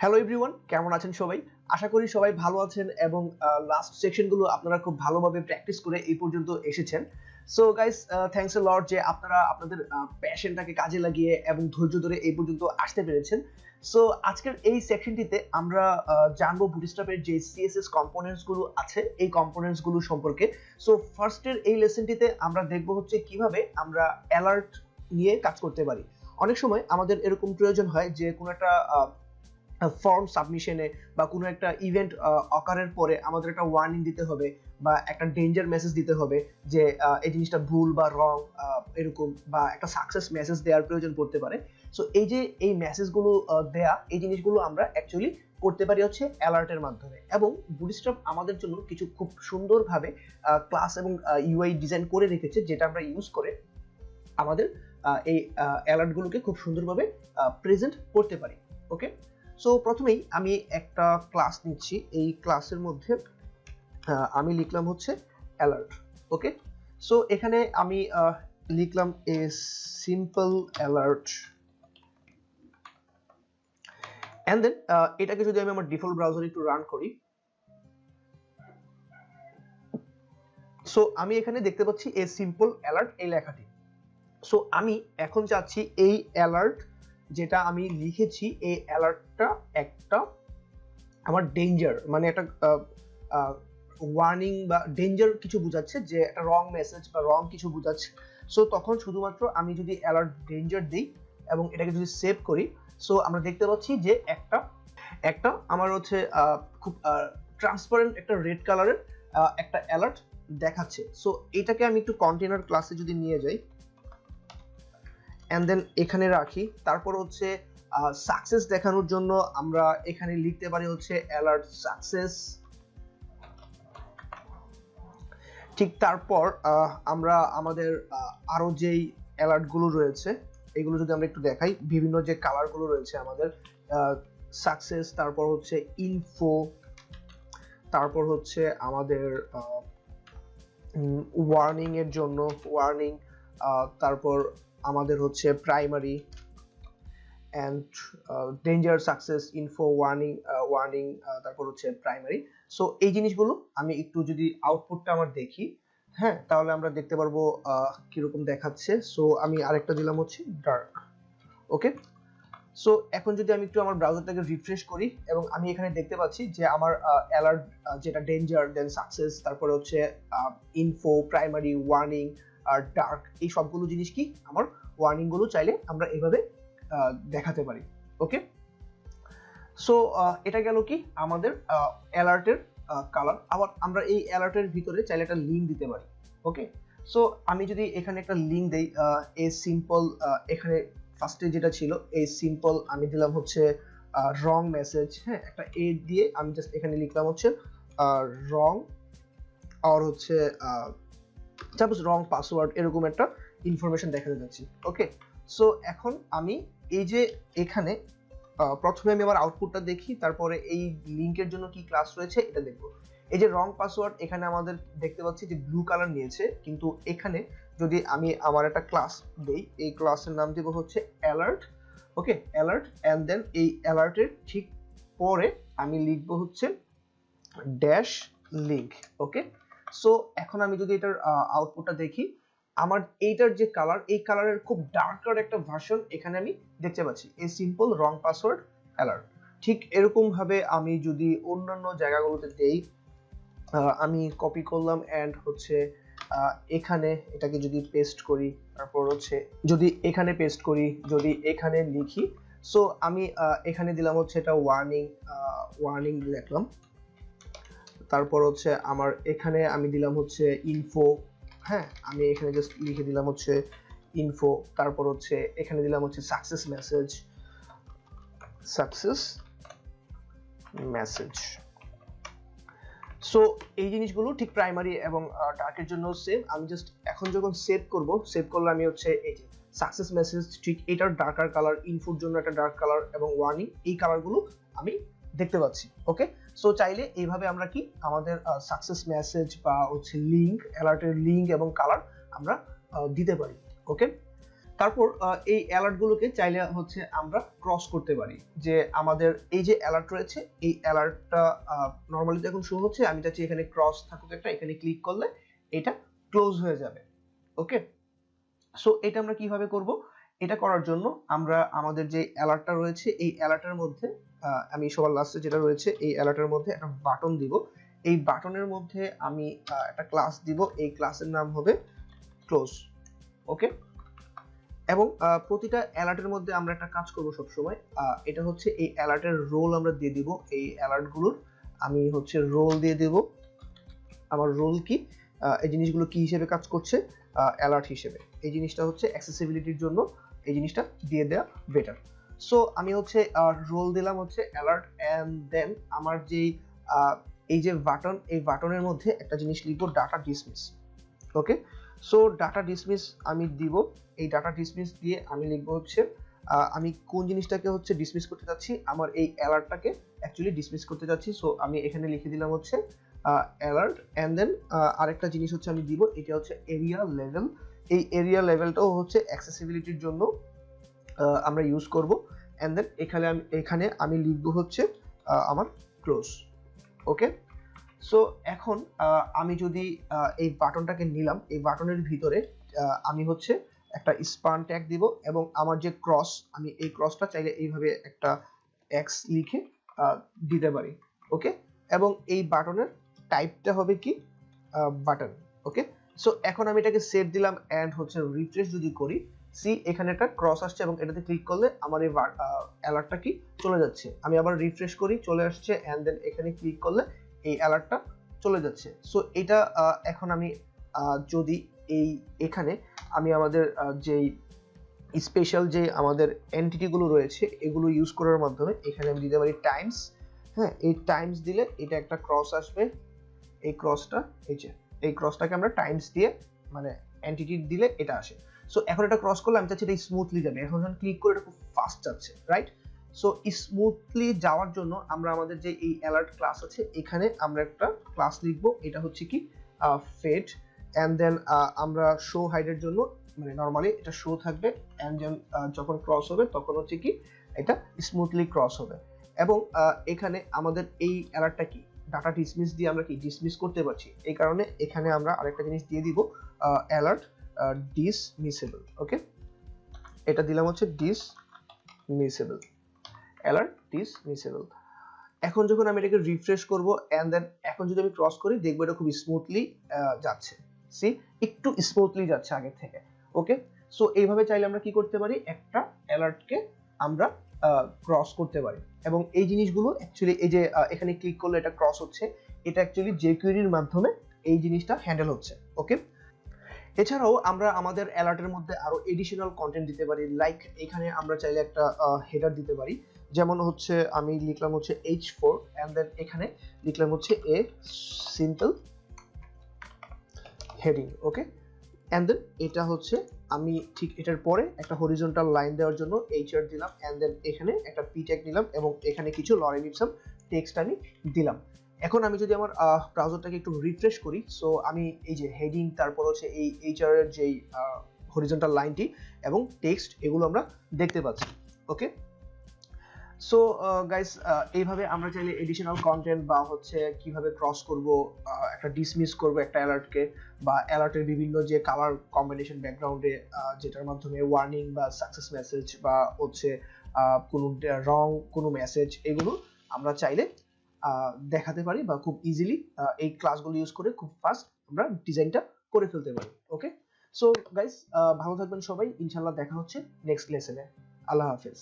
Hello everyone, কেমন আছেন সবাই? আশা করি সবাই ভালো আছেন এবং লাস্ট সেকশনগুলো আপনারা খুব ভালোভাবে প্র্যাকটিস করে এই পর্যন্ত এসেছেন। সো গাইস, থ্যাঙ্কস এ লট যে আপনারা আপনাদের প্যাশনটাকে কাজে লাগিয়ে এবং ধৈর্য ধরে এই পর্যন্ত আসতে পেরেছেন। সো আজকের এই সেকশনটিতে আমরা জানবো বুটস্ট্র্যাপের যে সিএসএস কম্পোনেন্টস গুলো আছে এই কম্পোনেন্টস গুলো সম্পর্কে। সো ফার্স্টের এই লেসনটিতে আমরা দেখব হচ্ছে কিভাবে আমরা অ্যালার্ট নিয়ে কাজ করতে পারি। অনেক সময় আমাদের এরকম প্রয়োজন হয় যে কোনো একটা ফর্ম সাবমিশনে বা কোনো একটা ইভেন্ট অকারের পরে আমাদের একটা ওয়ার্নিং দিতে হবে বা একটা ডেঞ্জার মেসেজ দিতে হবে যে এই জিনিসটা ভুল বা রং, এরকম বা একটা সাকসেস মেসেজ দেওয়ার প্রয়োজন পড়তে পারে। সো এই যে এই মেসেজগুলো দেয়া, এই জিনিসগুলো আমরা অ্যাকচুয়ালি করতে পারি হচ্ছে অ্যালার্টের মাধ্যমে। এবং বুটস্ট্র্যাপ আমাদের জন্য কিছু খুব সুন্দরভাবে ক্লাস এবং ইউআই ডিজাইন করে রেখেছে, যেটা আমরা ইউজ করে আমাদের এই অ্যালার্টগুলোকে খুব সুন্দরভাবে প্রেজেন্ট করতে পারি। ওকে, সো প্রথমেই আমি একটা ক্লাস নিচ্ছি। এই ক্লাসের মধ্যে আমি লিখলাম হচ্ছে অ্যালার্ট। ওকে, সো এখানে আমি লিখলাম a simple alert, and then এটাকে যদি আমি আমার ডিফল্ট ব্রাউজারে একটু রান করি, সো আমি এখানে দেখতে পাচ্ছি এ সিম্পল অ্যালার্ট এই লেখাটি। সো আমি এখন চাচ্ছি এই অ্যালার্ট যেটা আমি লিখেছি, এই অ্যালার্টটা একটা আমার ডেঞ্জার, মানে একটা ওয়ার্নিং বা ডেঞ্জার কিছু বোঝাচ্ছে, যে একটা রং মেসেজ বা রং কিছু বোঝাচ্ছে। সো তখন শুধুমাত্র আমি যদি অ্যালার্ট ডেঞ্জার দিই এবং এটাকে যদি সেভ করি, সো আমরা দেখতে পাচ্ছি যে একটা আমার হচ্ছে খুব ট্রান্সপারেন্ট একটা রেড কালারের একটা অ্যালার্ট দেখাচ্ছে। সো এটাকে আমি একটু কন্টেনার ক্লাসে যদি নিয়ে যাই এন্ড দেন এখানে রাখি, তারপর হচ্ছে সাকসেস দেখানোর জন্য আমরা এখানে লিখতে পারি হচ্ছে অ্যালার্ট সাকসেস। ঠিক তারপর আমরা আমাদের আরো যেই অ্যালার্ট গুলো রয়েছে এগুলো যদি আমরা একটু দেখাই, বিভিন্ন যে কালার গুলো রয়েছে আমাদের, সাকসেস, তারপর হচ্ছে ইনফো, তারপর হচ্ছে আমাদের ওয়ার্নিং এর জন্য ওয়ার্নিং, তারপর আমাদের হচ্ছে primary and danger, success, info, warning, তারপর হচ্ছে প্রাইমারি। সো এই জিনিসগুলো আমি একটু যদি আউটপুটটা আমার দেখি, হ্যাঁ, তাহলে আমরা দেখতে পারবো কিরকম দেখাচ্ছে। সো আমি আরেকটা দিলাম হচ্ছে ডার্ক। ওকে, সো এখন যদি আমি একটু আমার ব্রাউজারটাকে রিফ্রেশ করি এবং আমি এখানে দেখতে পাচ্ছি যে আমার অ্যালার্ট যেটা ডেঞ্জার, দেন সাকসেস, তারপরে হচ্ছে ইনফো, প্রাইমারি, ওয়ার্নিং আর ডার্ক, এই সবগুলো জিনিস কি আমার ওয়ার্নিং গুলো চাইলে আমরা এভাবে দেখাতে পারি। ওকে, সো এটা গেল কি আমাদের অ্যালার্টের কালার। আবার আমরা এই অ্যালার্টের ভিতরে চাইলে একটা লিঙ্ক দিতে পারি। ওকে, সো আমি যদি এখানে একটা লিঙ্ক দেই, এ সিম্পল, এখানে ফার্স্টে যেটা ছিল এই সিম্পল, আমি দিলাম হচ্ছে রং মেসেজ, হ্যাঁ, একটা এ দিয়ে আমি জাস্ট এখানে লিখলাম হচ্ছে রং, আর হচ্ছে সাপোজ রং পাসওয়ার্ড, এরকম একটা ইনফরমেশন দেখাতে যাচ্ছি। ওকে, সো এখন আমি এই যে এখানে প্রথমে আমি আমার আউটপুটটা দেখি, তারপরে এই লিংকের জন্য কি ক্লাস রয়েছে এটা দেখবো। এই যে রং পাসওয়ার্ড, এখানে আমাদের দেখতে পাচ্ছি যে ব্লু কালার নিয়েছে, কিন্তু এখানে যদি আমি আমার একটা ক্লাস দেই, এই ক্লাসের নাম দিব হচ্ছে alert. Okay, alert, and then এই অ্যালার্টের ঠিক পরে আমি লিখবো হচ্ছে ড্যাশ লিংক। ওকে, সো এখন আমি যদি এটার আউটপুটটা দেখি, আমার এইটার যে কালার, এই কালারের খুব ডার্কার একটা ভার্সন এখানে আমি দেখতে পাচ্ছি, এই সিম্পল রং পাসওয়ার্ড অ্যালার্ট। ঠিক এরকম ভাবে আমি যদি অন্যান্য জায়গাগুলোতে দেই, আমি কপি করলাম এন্ড হচ্ছে এখানে এটাকে যদি পেস্ট করি, তারপর হচ্ছে যদি এখানে পেস্ট করি, যদি এখানে লিখি, সো আমি এখানে দিলাম হচ্ছে এটা ওয়ার্নিং লিখলাম, তারপর হচ্ছে আমার এখানে আমি দিলাম হচ্ছে ইনফো, হ্যাঁ, আমি এখানে জাস্ট লিখে দিলাম হচ্ছে ইনফো, তারপর হচ্ছে এখানে দিলাম হচ্ছে সাকসেস মেসেজ। সো এই জিনিসগুলো ঠিক প্রাইমারি এবং ডার্কের জন্য সেম। আমি জাস্ট এখন যখন সেভ করলে আমি হচ্ছে এই যে সাকসেস মেসেজ, ঠিক এটার ডার্কার কালার, ইনফোর জন্য একটা ডার্ক কালার এবং ওয়ার্নিং, এই কালারগুলো আমি দেখতে পাচ্ছি। ওকে, সো চাইলে এইভাবে আমরা কি আমাদের সাকসেস মেসেজ বা হচ্ছে লিংক, অ্যালার্টের লিংক এবং কালার আমরা দিতে পারি। ওকে, তারপর এই অ্যালার্ট গুলোকে চাইলে হচ্ছে আমরা ক্রস করতে পারি, যে আমাদের এই যে অ্যালার্ট রয়েছে এই অ্যালার্টটা নরমালি যখন শো হচ্ছে, আমি চাচ্ছি এখানে ক্রস থাকুক একটা, এখানে ক্লিক করলে এটা ক্লোজ হয়ে যাবে। ওকে, সো এটা আমরা কিভাবে করব? এটা করার জন্য আমরা আমাদের যে অ্যালার্টটা রয়েছে এই অ্যালার্টের মধ্যে আমি সবার লাস্টে যেটা রয়েছে এই অ্যালার্টের মধ্যে একটা বাটন দিব। এই বাটনের মধ্যে আমি একটা ক্লাস দিব, এই ক্লাসের নাম হবে ক্লোজ। ওকে, এবং প্রতিটা অ্যালার্টের মধ্যে আমরা একটা কাজ করব সব সময়, এটা হচ্ছে এই অ্যালার্টের রোল আমরা দিয়ে দিব। এই অ্যালার্টগুলোর আমি হচ্ছে রোল দিয়ে দেব। আমার রোল কি, এই জিনিসগুলো কি হিসেবে কাজ করছে, অ্যালার্ট হিসেবে। এই জিনিসটা হচ্ছে অ্যাক্সেসিবিলিটির জন্য এই জিনিসটা দিয়ে দেওয়া বেটার। সো আমি হচ্ছে রোল দিলাম হচ্ছে অ্যালার্ট, এন্ড দেন আমার যেই এই যে বাটন, এই বাটনের মধ্যে একটা জিনিস লিখবো, ডাটা ডিসমিস। ওকে, সো ডাটা ডিসমিস আমি দিব। এই ডাটা ডিসমিস দিয়ে আমি লিখবো হচ্ছে আমি কোন জিনিসটাকে হচ্ছে ডিসমিস করতে যাচ্ছি, আমার এই অ্যালার্টটাকে অ্যাকচুয়ালি ডিসমিস করতে যাচ্ছি। সো আমি এখানে লিখে দিলাম হচ্ছে অ্যালার্ট, এন্ড দেন আরেকটা জিনিস হচ্ছে আমি দিব, এটা হচ্ছে এরিয়া লেভেল। এই এরিয়া লেভেলটাও হচ্ছে অ্যাক্সেসিবিলিটির জন্য আমরা ইউজ করব। এন্ড দেন এখানে আমি লিখবো হচ্ছে আমার ক্লোজ। ওকে, সো এখন আমি যদি এই বাটনটাকে নিলাম, এই বাটনের ভিতরে আমি হচ্ছে একটা স্পান ট্যাগ দিব, এবং আমার যে ক্রস, আমি এই ক্রসটা চাইলে এইভাবে একটা এক্স লিখে দিতে পারি। ওকে, এবং এই বাটনের টাইপটা হবে কি, বাটন। ওকে, সো এখন আমি এটাকে সেট দিলাম, এন্ড হচ্ছে রিফ্রেশ যদি করি, সি এখানে একটা ক্রস আসছে এবং এটাতে ক্লিক করলে আমার এই অ্যালার্টটা কি চলে যাচ্ছে। আমি আবার রিফ্রেশ করি, চলে আসছে, এন্ড দেন এখানে ক্লিক করলে এই অ্যালার্টটা চলে যাচ্ছে। সো এটা এখন আমি যদি এখানে আমি আমাদের যেই স্পেশাল যে আমাদের এন্টিটি গুলো রয়েছে এগুলো ইউজ করার মাধ্যমে এখানে আমি দিতে পারি টাইমস। হ্যাঁ, এই টাইমস দিলে এটা একটা ক্রস আসবে, এই ক্রসটা, এই ক্রসটাকে আমরা টাইমস দিয়ে মানে এন্টিটি দিলে এটা আসে। সো এখন এটা ক্রস করলে আমি চাচ্ছি এটা স্মুথলি যাবে, এখন যখন ক্লিক করে এটা খুব ফাস্ট যাচ্ছে, রাইট? সো স্মুথলি যাওয়ার জন্য আমরা আমাদের যে এই অ্যালার্ট ক্লাস আছে এখানে আমরা একটা ক্লাস লিখবো, এটা হচ্ছে কি ফেড, এন্ড দেন আমরা শো হাইডের জন্য মানে নরমালি এটা শো থাকবে, এন্ড দেন যখন ক্রস হবে তখন হচ্ছে কি এটা স্মুথলি ক্রস হবে। এবং এখানে আমাদের এই অ্যালার্টটা কি ডাটা ডিসমিস দিয়ে আমরা কি ডিসমিস করতে পারছি, এই কারণে এখানে আমরা আরেকটা জিনিস দিয়ে দিব, অ্যালার্ট ডিসমিসেবল। ওকে, এটা দিলাম হচ্ছে ডিসমিসেবল, অ্যালার্ট ডিসমিসেবল। এখন যখন আমি এটাকে রিফ্রেশ করব, এন্ড দেন এখন যদি আমি ক্রস করি দেখবো এটা খুব স্মুথলি যাচ্ছে। সি, একটু স্মুথলি যাচ্ছে আগের থেকে। ওকে, সো এইভাবে চাইলে আমরা কি করতে পারি, একটা অ্যালার্টকে আমরা ক্রস করতে পারি। এবং এই জিনিসগুলো অ্যাকচুয়ালি এই যে এখানে ক্লিক করলে এটা ক্রস হচ্ছে, এটা অ্যাকচুয়ালি jQuery-র মাধ্যমে এই জিনিসটা হ্যান্ডেল হচ্ছে। ওকে, এছাড়াও আমরা আমাদের অ্যালার্টের মধ্যে আরো এডিশনাল কন্টেন্ট দিতে পারি, লাইক এখানে আমরা চাইলে একটা হেডার দিতে পারি, যেমন হচ্ছে আমি লিখলাম হচ্ছে H4, এন্ড দেন এখানে লিখলাম হচ্ছে a simple heading. Okay, and then এটা হচ্ছে আমি ঠিক এটার পরে একটা হরিজন্টাল লাইন দেওয়ার জন্য HR দিলাম, এন্ড দেন এখানে একটা পি ট্যাগ নিলাম, এবং এখানে কিছু লরেন ইপসম টেক্সট আমি দিলাম। এখন আমি যদি আমার ব্রাউজারটাকে একটু রিফ্রেশ করি, সো আমি এই যে হেডিং, তারপর হচ্ছে এই HR এর যেই হরিজন্টাল লাইনটি এবং টেক্সট, এগুলো আমরা দেখতে পাচ্ছি। ওকে, সো গাইস, এইভাবে আমরা চাইলে এডিশনাল কন্টেন্ট বা হচ্ছে কিভাবে ক্রস করব, একটা ডিসমিস করব একটা অ্যালার্টকে, বা অ্যালার্টের বিভিন্ন যে কালার কম্বিনেশন ব্যাকগ্রাউন্ডে যেটার মাধ্যমে ওয়ার্নিং বা সাকসেস মেসেজ বা হচ্ছে কোনো রং কোনো মেসেজ, এগুলো আমরা চাইলে দেখাতে পারি, বা খুব ইজিলি এই ক্লাসগুলো ইউজ করে খুব ফাস্ট আমরা ডিজাইনটা করে ফেলতে পারি। ওকে, সো গাইস, ভালো থাকবেন সবাই, ইনশাআল্লাহ দেখা হচ্ছে নেক্সট লেসনে। আল্লাহ হাফেজ।